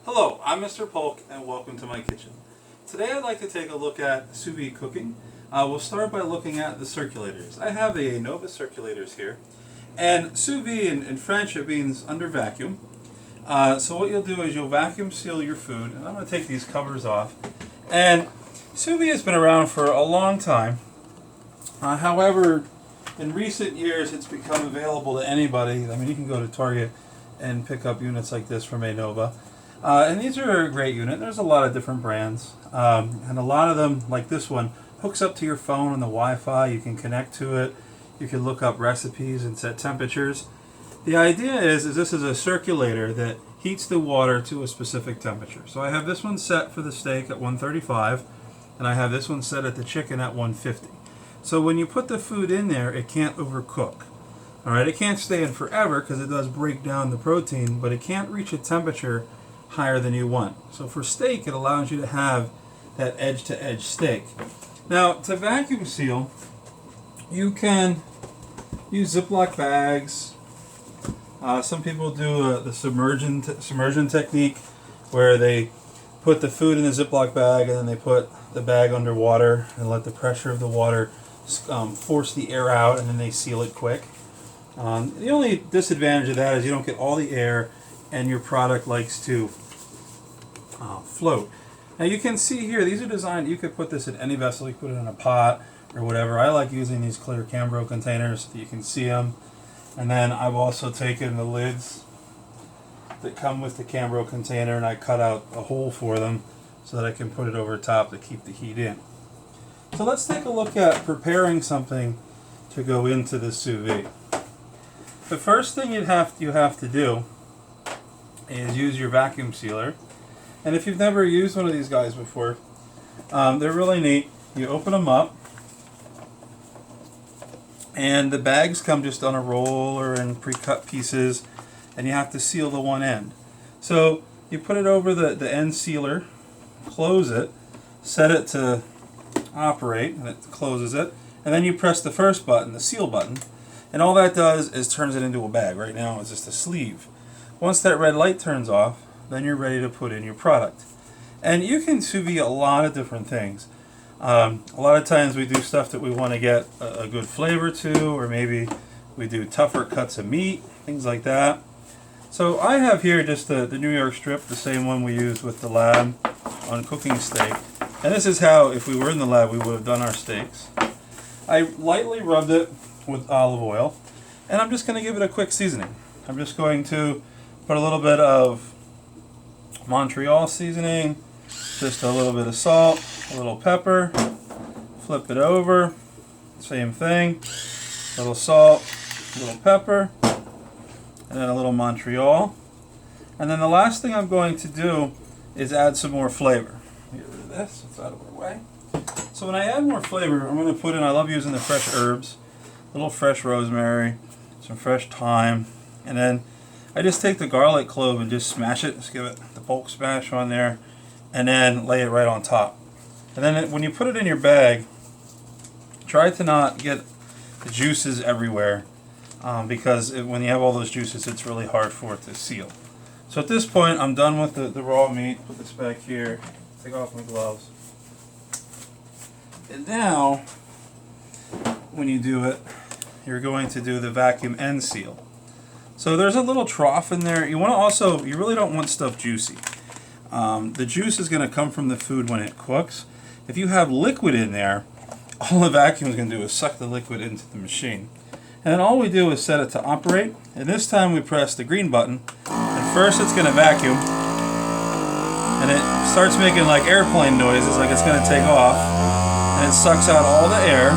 Hello, I'm Mr. Polk and welcome to my kitchen. Today I'd like to take a look at sous vide cooking. We'll start by looking at the circulators. I have a Nova circulators here, and sous vide in French it means under vacuum. So what you'll do is you'll vacuum seal your food, and I'm going to take these covers off. And sous vide has been around for a long time. However, in recent years it's become available to anybody. I mean, you can go to Target and pick up units like this from a Nova. And these are a great unit. There's a lot of different brands. And a lot of them, like this one, hooks up to your phone and the Wi-Fi. You can connect to it. You can look up recipes and set temperatures. The idea is this is a circulator that heats the water to a specific temperature. So I have this one set for the steak at 135, and I have this one set at the chicken at 150. So when you put the food in there, it can't overcook. Alright, it can't stay in forever because it does break down the protein, but it can't reach a temperature higher than you want. So for steak, it allows you to have that edge-to-edge steak. Now, to vacuum seal, you can use Ziploc bags. Some people do the submersion technique, where they put the food in the Ziploc bag and then they put the bag underwater and let the pressure of the water force the air out, and then they seal it quick. The only disadvantage of that is you don't get all the air, and your product likes to float. Now you can see here, these are designed, you could put this in any vessel, you could put it in a pot or whatever. I like using these clear Cambro containers so that you can see them. And then I've also taken the lids that come with the Cambro container and I cut out a hole for them so that I can put it over top to keep the heat in. So let's take a look at preparing something to go into the sous vide. The first thing you have to do is use your vacuum sealer. And if you've never used one of these guys before, they're really neat. You open them up, and the bags come just on a roll or in pre-cut pieces, and you have to seal the one end. So you put it over the end sealer, close it, set it to operate, and it closes it, and then you press the first button, the seal button, and all that does is turns it into a bag. Right now it's just a sleeve. Once that red light turns off, then you're ready to put in your product. And you can sous vide a lot of different things. A lot of times we do stuff that we want to get a good flavor to, or maybe we do tougher cuts of meat, things like that. So I have here just the New York strip, the same one we use with the lab on cooking steak. And this is how, if we were in the lab, we would have done our steaks. I lightly rubbed it with olive oil, and I'm just going to give it a quick seasoning. I'm just going to put a little bit of Montreal seasoning, just a little bit of salt, a little pepper, flip it over, same thing, a little salt, a little pepper, and then a little Montreal. And then the last thing I'm going to do is add some more flavor. Get rid of this, it's out of our way. So when I add more flavor, I'm going to put in, I love using the fresh herbs, a little fresh rosemary, some fresh thyme, and then I just take the garlic clove and just smash it, just give it the bulk smash on there, and then lay it right on top. And then when you put it in your bag, try to not get the juices everywhere, because when you have all those juices, it's really hard for it to seal. So at this point, I'm done with the raw meat. Put this back here, take off my gloves. And now, when you do it, you're going to do the vacuum end seal. So there's a little trough in there. You want to also, you really don't want stuff juicy. The juice is going to come from the food when it cooks. If you have liquid in there, all the vacuum is going to do is suck the liquid into the machine. And then all we do is set it to operate. And this time we press the green button. And first it's going to vacuum. And it starts making like airplane noises, like it's going to take off. And it sucks out all the air.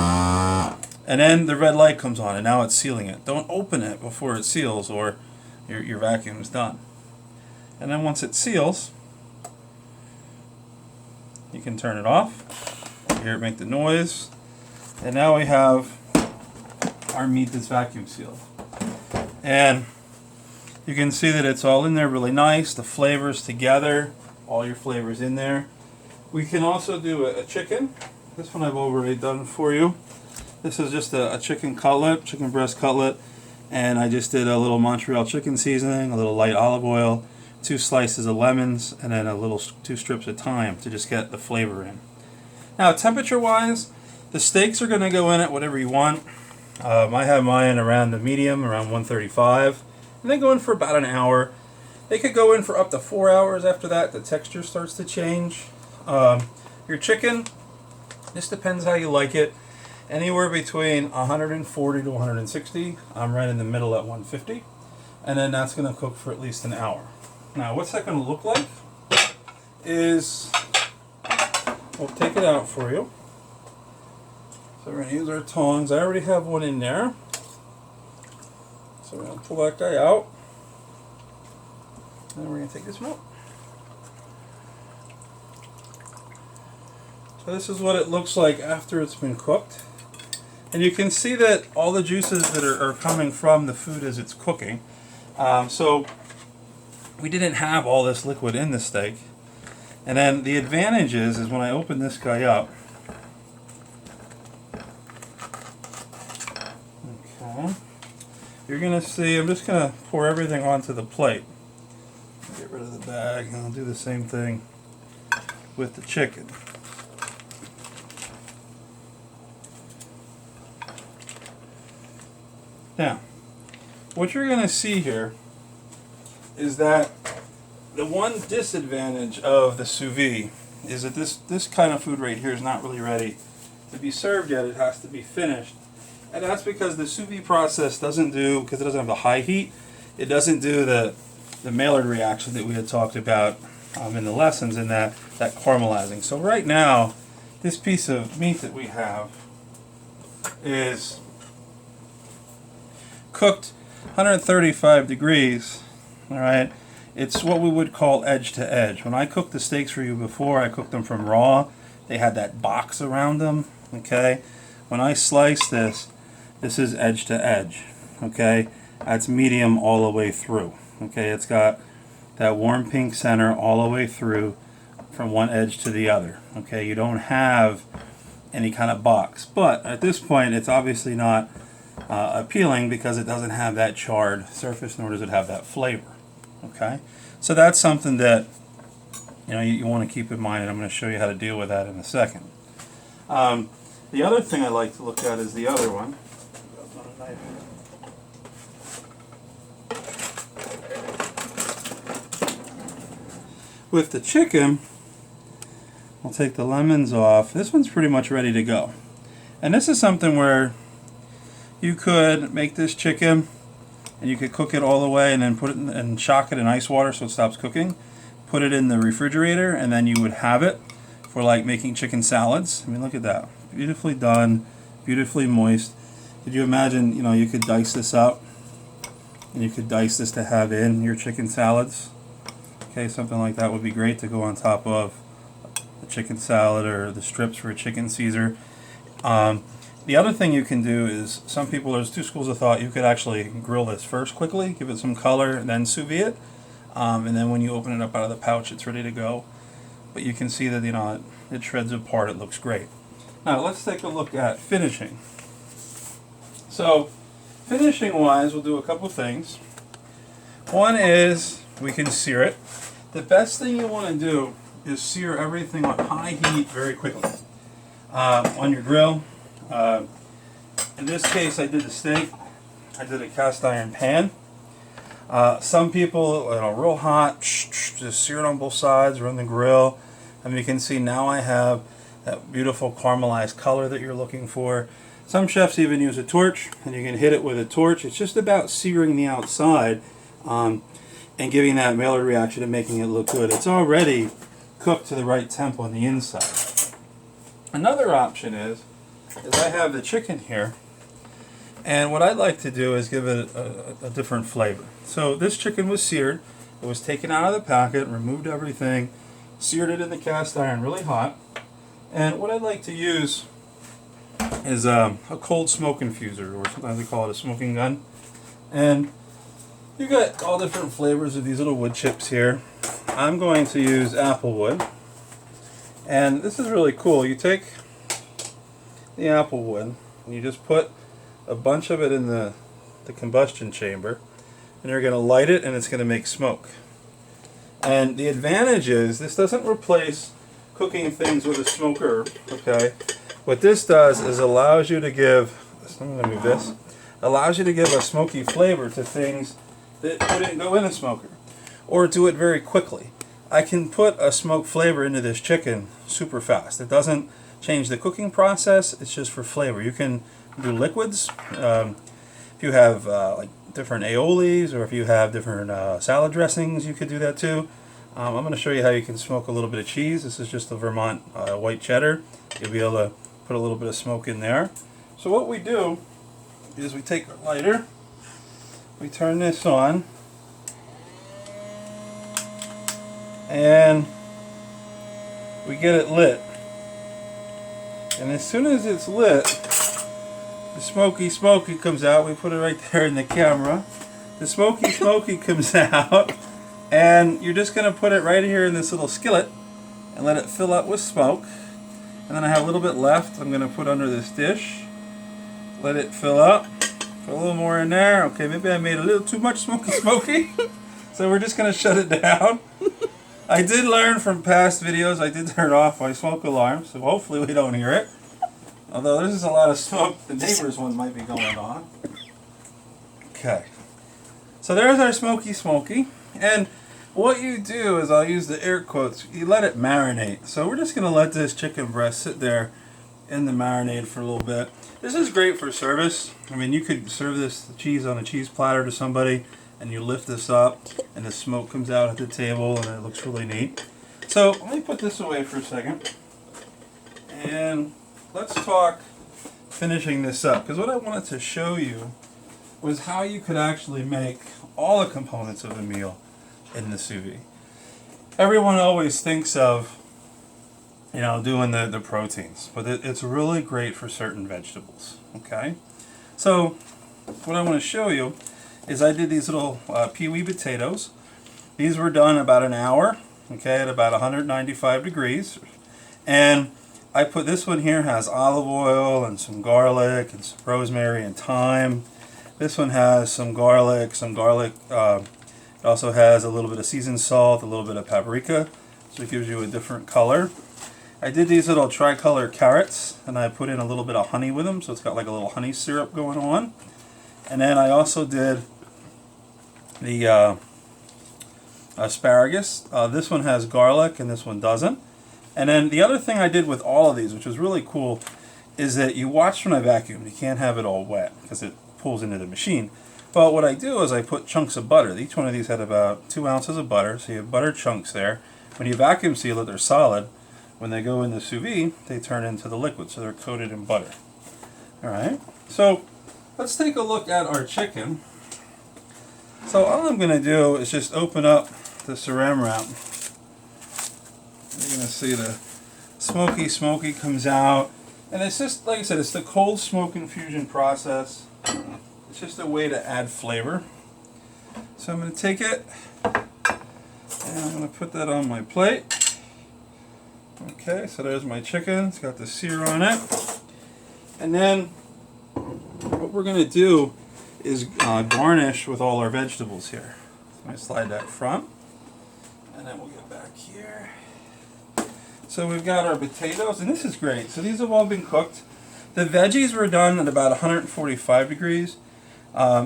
And then the red light comes on, and now it's sealing it. Don't open it before it seals, or your vacuum is done. And then once it seals, you can turn it off. You hear it make the noise. And now we have our meat that's vacuum sealed. And you can see that it's all in there really nice. The flavors together, all your flavors in there. We can also do a chicken. This one I've already done for you. This is just a chicken cutlet, chicken breast cutlet, and I just did a little Montreal chicken seasoning, a little light olive oil, 2 slices of lemons, and then 2 strips of thyme to just get the flavor in. Now, temperature wise, the steaks are going to go in at whatever you want. I have mine around the medium, around 135, and they go in for about an hour. They could go in for up to 4 hours after that. The texture starts to change. Your chicken, this depends how you like it. Anywhere between 140 to 160. I'm right in the middle at 150. And then that's going to cook for at least an hour. Now, what's that going to look like is, we'll take it out for you. So we're going to use our tongs. I already have one in there. So we're going to pull that guy out. And then we're going to take this one out. So this is what it looks like after it's been cooked. And you can see that all the juices that are coming from the food as it's cooking. So we didn't have all this liquid in the steak. And then the advantage is when I open this guy up, okay, you're going to see, I'm just going to pour everything onto the plate. Get rid of the bag, and I'll do the same thing with the chicken. Now, what you're going to see here is that the one disadvantage of the sous vide is that this kind of food right here is not really ready to be served yet. It has to be finished. And that's because the sous vide process doesn't do, because it doesn't have the high heat, it doesn't do the Maillard reaction that we had talked about in the lessons, in that caramelizing. So right now, this piece of meat that we have is cooked 135 degrees, all right? It's what we would call edge to edge. When I cooked the steaks for you before, I cooked them from raw. They had that box around them, okay? When I slice this is edge to edge, okay? That's medium all the way through, okay? It's got that warm pink center all the way through from one edge to the other, okay? You don't have any kind of box. But at this point, it's obviously not appealing because it doesn't have that charred surface, nor does it have that flavor. Okay, so that's something that you want to keep in mind, and I'm going to show you how to deal with that in a second. The other thing I like to look at is the other one. With the chicken, we'll take the lemons off. This one's pretty much ready to go. And this is something where you could make this chicken and you could cook it all the way and then put it in, and shock it in ice water so it stops cooking. Put it in the refrigerator, and then you would have it for like making chicken salads. I mean, look at that. Beautifully done, beautifully moist. Could you imagine, you could dice this up and you could dice this to have in your chicken salads. Okay, something like that would be great to go on top of the chicken salad or the strips for a chicken Caesar. The other thing you can do is, there's two schools of thought. You could actually grill this first quickly, give it some color, and then sous vide it. And then when you open it up out of the pouch, it's ready to go. But you can see that, it shreds apart. It looks great. Now, let's take a look at finishing. So, finishing-wise, we'll do a couple things. One is we can sear it. The best thing you want to do is sear everything on high heat very quickly. On your grill. In this case, I did the steak. I did a cast iron pan. Some people, real hot, just sear it on both sides or on the grill. And you can see now I have that beautiful caramelized color that you're looking for. Some chefs even use a torch, and you can hit it with a torch. It's just about searing the outside and giving that Maillard reaction and making it look good. It's already cooked to the right temp on the inside. Another option is I have the chicken here, and what I'd like to do is give it a different flavor. So this chicken was seared. It was taken out of the packet, removed everything, seared it in the cast iron really hot. And what I'd like to use is a cold smoke infuser, or sometimes we call it a smoking gun. And you got all different flavors of these little wood chips here. I'm going to use apple wood. And this is really cool. You take the apple wood and you just put a bunch of it in the combustion chamber, and you're going to light it, and it's going to make smoke. And the advantage is this doesn't replace cooking things with a smoker, okay? What this does is allows you to give, I'm going to move this, allows you to give a smoky flavor to things that wouldn't go in a smoker, or do it very quickly. I can put a smoked flavor into this chicken super fast. It doesn't change the cooking process, it's just for flavor. You can do liquids. If you have like different aiolis, or if you have different salad dressings, you could do that too. I'm going to show you how you can smoke a little bit of cheese. This is just a Vermont white cheddar. You'll be able to put a little bit of smoke in there. So what we do is we take our lighter, we turn this on, and we get it lit. And as soon as it's lit, the smoky comes out. We put it right there in the camera. The smoky comes out, and you're just going to put it right here in this little skillet and let it fill up with smoke. And then I have a little bit left. I'm going to put under this dish. Let it fill up. Put a little more in there. Okay, maybe I made a little too much smoky. So we're just going to shut it down. I did learn from past videos, I did turn off my smoke alarm, so hopefully we don't hear it. Although there's just a lot of smoke, the neighbor's one might be going on. Okay. So there's our smoky. And what you do is, I'll use the air quotes, you let it marinate. So we're just going to let this chicken breast sit there in the marinade for a little bit. This is great for service. I mean, you could serve this cheese on a cheese platter to somebody, and you lift this up and the smoke comes out at the table and it looks really neat. So let me put this away for a second and let's talk finishing this up, because what I wanted to show you was how you could actually make all the components of a meal in the sous vide. Everyone always thinks of, you know, doing the proteins, but it's really great for certain vegetables. Okay, so what I want to show you is I did these little pee-wee potatoes. These were done about an hour, okay, at about 195 degrees. And I put this one here, has olive oil and some garlic and some rosemary and thyme. This one has some garlic. It also has a little bit of seasoned salt, a little bit of paprika, so it gives you a different color. I did these little tricolor carrots, and I put in a little bit of honey with them, so it's got like a little honey syrup going on. And then I also did the asparagus. This one has garlic and this one doesn't. And then the other thing I did with all of these, which was really cool, is that you watch when I vacuum. You can't have it all wet because it pulls into the machine. But what I do is I put chunks of butter. Each one of these had about 2 ounces of butter, so you have butter chunks there. When you vacuum seal it, they're solid. When they go in the sous vide, they turn into the liquid, so they're coated in butter. Alright, so let's take a look at our chicken. So all I'm going to do is just open up the saran wrap. You're going to see the smoky comes out. And it's just, like I said, it's the cold smoke infusion process. It's just a way to add flavor. So I'm going to take it and I'm going to put that on my plate. Okay, so there's my chicken. It's got the sear on it. And then what we're going to do is garnish with all our vegetables here. So I slide that front, and then we'll get back here. So we've got our potatoes, and this is great. So these have all been cooked. The veggies were done at about 145 degrees.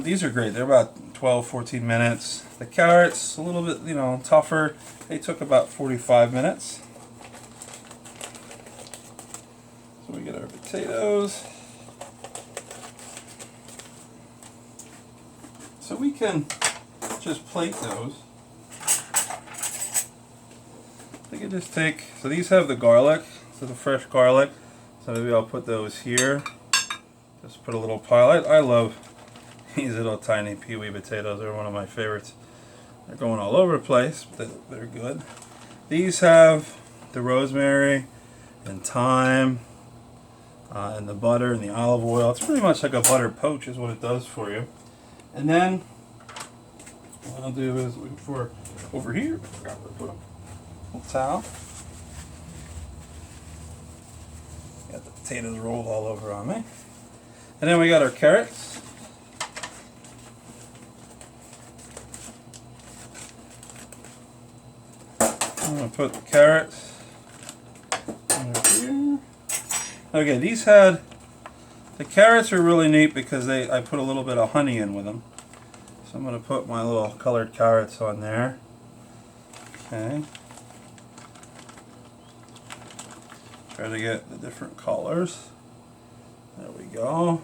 These are great. They're about 12-14 minutes. The carrots, a little bit, you know, tougher. They took about 45 minutes. So we get our potatoes. So we can just plate those. I can just take, so these have the garlic, so the fresh garlic. So maybe I'll put those here. Just put a little pile. I love these little tiny pee-wee potatoes. They're one of my favorites. They're going all over the place, but they're good. These have the rosemary and thyme and the butter and the olive oil. It's pretty much like a butter poach is what it does for you. And then what I'll do is for over here, I forgot to put a little towel. Got the potatoes rolled all over on me. And then we got our carrots. I'm going to put the carrots over here. Okay, the carrots are really neat because I put a little bit of honey in with them. So I'm going to put my little colored carrots on there. Okay. Try to get the different colors. There we go.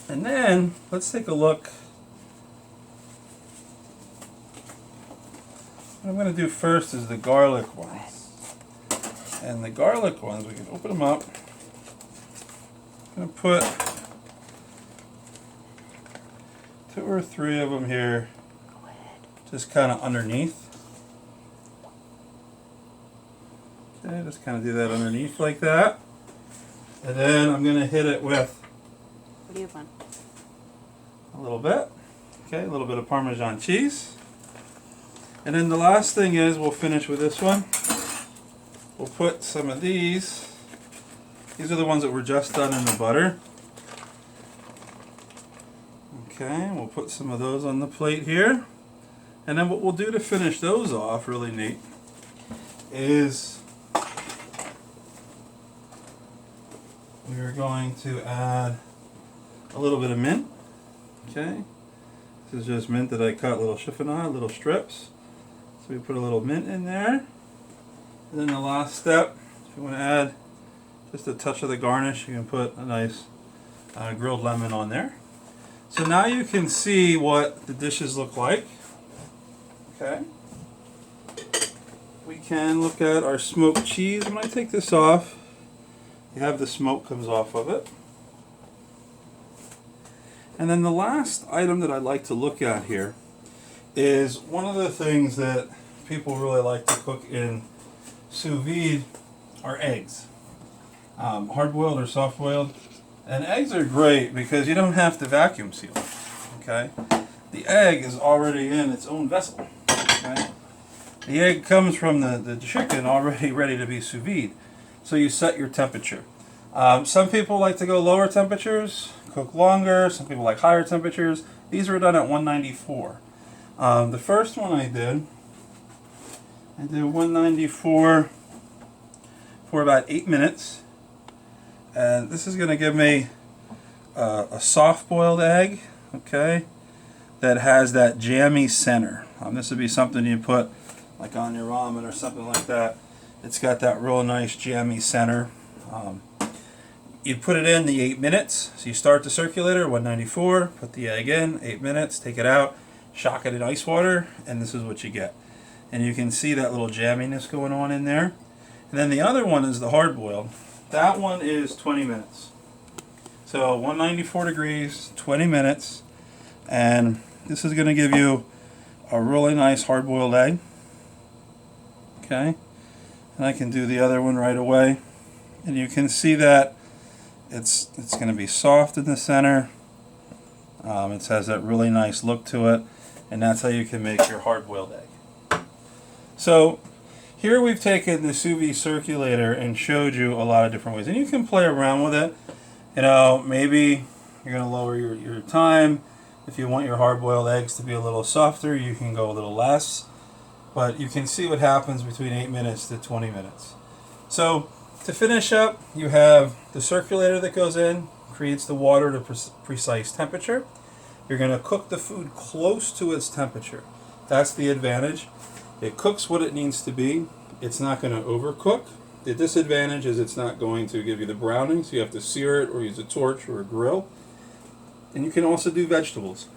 And then let's take a look. What I'm going to do first is the garlic ones. And the garlic ones, we can open them up. I'm going to put 2 or 3 of them here, just kind of underneath. Okay, just kind of do that underneath like that. And then I'm going to hit it with What do you want? a little bit. Okay, a little bit of Parmesan cheese. And then the last thing is we'll finish with this one. We'll put some of these. These are the ones that were just done in the butter. Okay, we'll put some of those on the plate here. And then what we'll do to finish those off, really neat, is we are going to add a little bit of mint. Okay, this is just mint that I cut little chiffonade, little strips. So we put a little mint in there. And then the last step, if you want to add just a touch of the garnish, you can put a nice grilled lemon on there. So now you can see what the dishes look like. Okay. We can look at our smoked cheese. When I take this off, you have the smoke comes off of it. And then the last item that I'd like to look at here is one of the things that people really like to cook in sous vide are eggs. Hard-boiled or soft-boiled. And eggs are great because you don't have to vacuum seal. Okay? The egg is already in its own vessel. Okay? The egg comes from the chicken already ready to be sous vide. So you set your temperature. Some people like to go lower temperatures, cook longer. Some people like higher temperatures. These were done at 194. The first one I did 194 for about 8 minutes. And this is going to give me a soft-boiled egg, okay, that has that jammy center. This would be something you put like on your ramen or something like that. It's got that real nice jammy center. You put it in the 8 minutes. So you start the circulator, 194, put the egg in, 8 minutes, take it out, shock it in ice water, and this is what you get. And you can see that little jamminess going on in there. And then the other one is the hard-boiled. That one is 20 minutes. So 194 degrees, 20 minutes. And this is going to give you a really nice hard-boiled egg. Okay. And I can do the other one right away. And you can see that it's going to be soft in the center. It has that really nice look to it. And that's how you can make your hard-boiled egg. So here we've taken the sous vide circulator and showed you a lot of different ways. And you can play around with it. You know, maybe you're going to lower your time. If you want your hard-boiled eggs to be a little softer, you can go a little less. But you can see what happens between 8 minutes to 20 minutes. So to finish up, you have the circulator that goes in, creates the water to precise temperature. You're going to cook the food close to its temperature. That's the advantage. It cooks what it needs to be. It's not going to overcook. The disadvantage is it's not going to give you the browning, so you have to sear it or use a torch or a grill. And you can also do vegetables.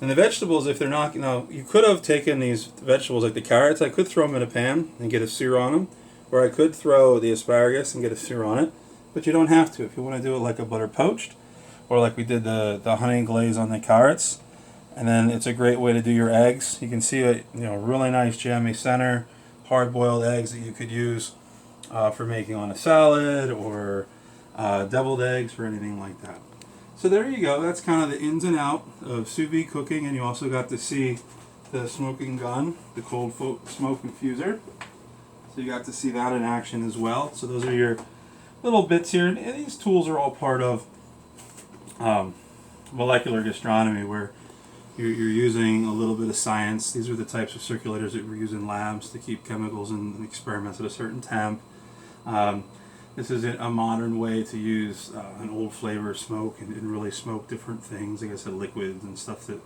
And the vegetables, if they're not, you could have taken these vegetables like the carrots, I could throw them in a pan and get a sear on them. Or I could throw the asparagus and get a sear on it. But you don't have to. If you want to do it like a butter poached, or like we did the honey glaze on the carrots. And then it's a great way to do your eggs. You can see a really nice jammy center, hard-boiled eggs that you could use for making on a salad or deviled eggs or anything like that. So there you go. That's kind of the ins and out of sous vide cooking, and you also got to see the smoking gun, the cold smoke infuser. So you got to see that in action as well. So those are your little bits here, and these tools are all part of molecular gastronomy, where You're using a little bit of science. These are the types of circulators that we use in labs to keep chemicals and experiments at a certain temp. This is a modern way to use an old flavor of smoke and really smoke different things. Like I said, liquids and stuff that,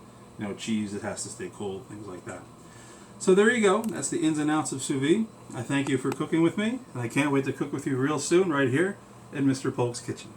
cheese that has to stay cold, things like that. So there you go. That's the ins and outs of sous vide. I thank you for cooking with me, and I can't wait to cook with you real soon right here in Mr. Polk's kitchen.